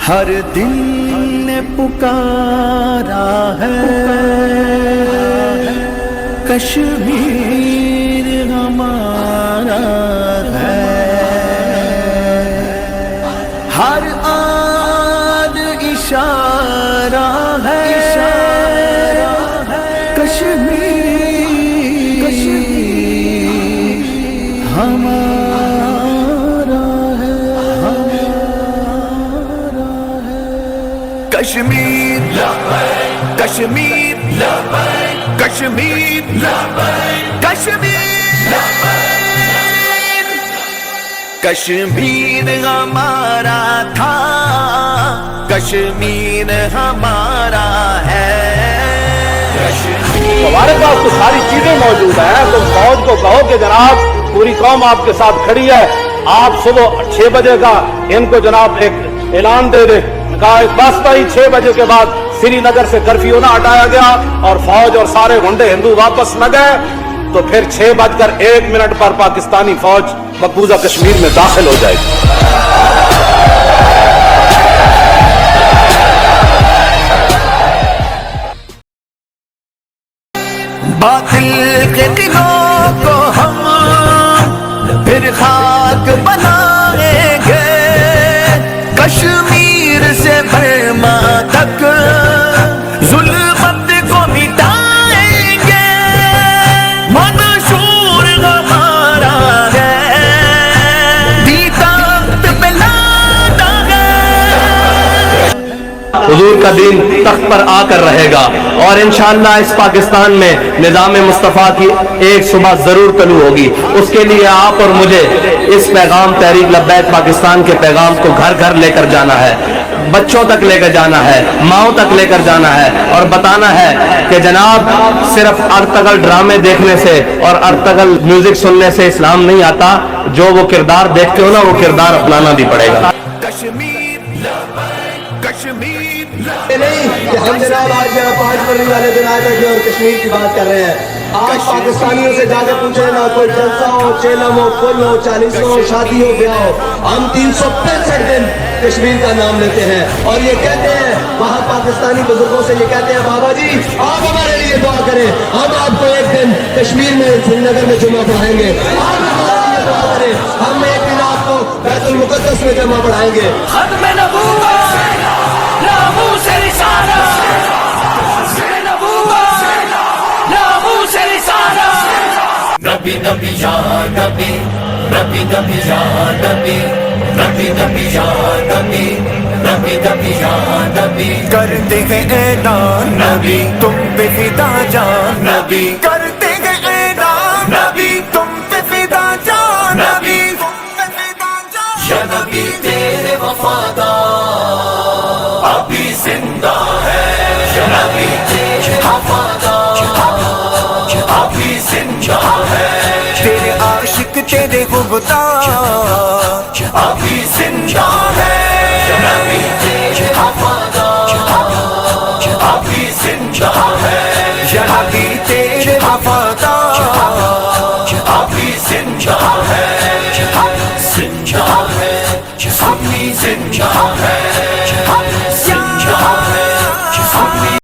ہر دل نے پکارا ہے کشمیر ہمارا ہے، ہر آد اشارہ ہے کشمیر ہمارا ہے، کشمیر کشمیر کشمیر کشمیر کشمیر ہمارا تھا، کشمیر ہمارا ہے۔ ہمارے پاس تو ساری چیزیں موجود ہیں، تم فوج کو کہو کہ جناب پوری قوم آپ کے ساتھ کھڑی ہے، آپ صبح 6 بجے کا ان کو جناب ایک اعلان دے دیں، کہا بس ہی 6 بجے کے بعد سری نگر سے کرفیو نہ ہٹایا گیا اور فوج اور سارے گنڈے ہندو واپس نہ گئے تو پھر 6:01 پر پاکستانی فوج مقبوضہ کشمیر میں داخل ہو جائے گی۔ باطل کے دلوں کو ہم پھر خاک بنائیں گے، کشمیر سے برما تک ظلمت کو مٹائیں گے، منشور ہمارا ہے، دیدات پہ لانا ہے۔ حضور کا دین تخت پر آ کر رہے گا اور انشاءاللہ اس پاکستان میں نظام مصطفیٰ کی ایک صبح ضرور طلوع ہوگی۔ اس کے لیے آپ اور مجھے اس پیغام تحریک لبیک پاکستان کے پیغام کو گھر گھر لے کر جانا ہے، بچوں تک لے کر جانا ہے، ماؤں تک لے کر جانا ہے اور بتانا ہے کہ جناب صرف ارطغرل ڈرامے دیکھنے سے اور ارطغرل میوزک سننے سے اسلام نہیں آتا، جو وہ کردار دیکھتے ہو نا وہ کردار اپنانا بھی پڑے گا۔ کشمیر کشمیر نہیں کہ ہم جناب آج 5 فروری والے دن آئے بیٹھے اور کشمیر کی بات کر رہے ہیں۔ آج پاکستانیوں سے جا کے پوچھے نا، کوئی جلسہ ہو، چیلم ہو، پھول ہو، 40 ہو، شادی ہو، بیاہ ہو، ہم 365 دن کشمیر کا نام لیتے ہیں اور یہ کہتے ہیں، وہاں پاکستانی بزرگوں سے یہ کہتے ہیں بابا جی آپ ہمارے لیے دعا کریں، ہم آپ کو ایک دن کشمیر میں سری نگر میں جمعہ پڑھائیں گے، آپ ہمارے لیے دعا کریں، ہم ایک دن آپ کو بیت المقدس میں جمعہ پڑھائیں گے۔ ختم نبوت ناموس رسالہ، ناموس رسالہ، نبی نبی یا نبی، نبی نبی یا نبی، نبی نبی یا نبی، نبی نبی یا نبی، کرتے ہیں اعلان نبی تم پہ فدا جان نبی، کرتے ہیں اعلان نبی تم پہ فدا جان نبی، یا نبی تیرے وفادار ابھی زندہ ہے، یا نبی تیرے وفادار ابھی زندہ ہے، تیرے عاشق تیرے غبطار ابھی زندہ ہے، یا نبی تیرے وفادار ابھی زندہ ہے، یا نبی تیرے وفادار ابھی زندہ ہے، زندہ ہے، ابھی زندہ ہے۔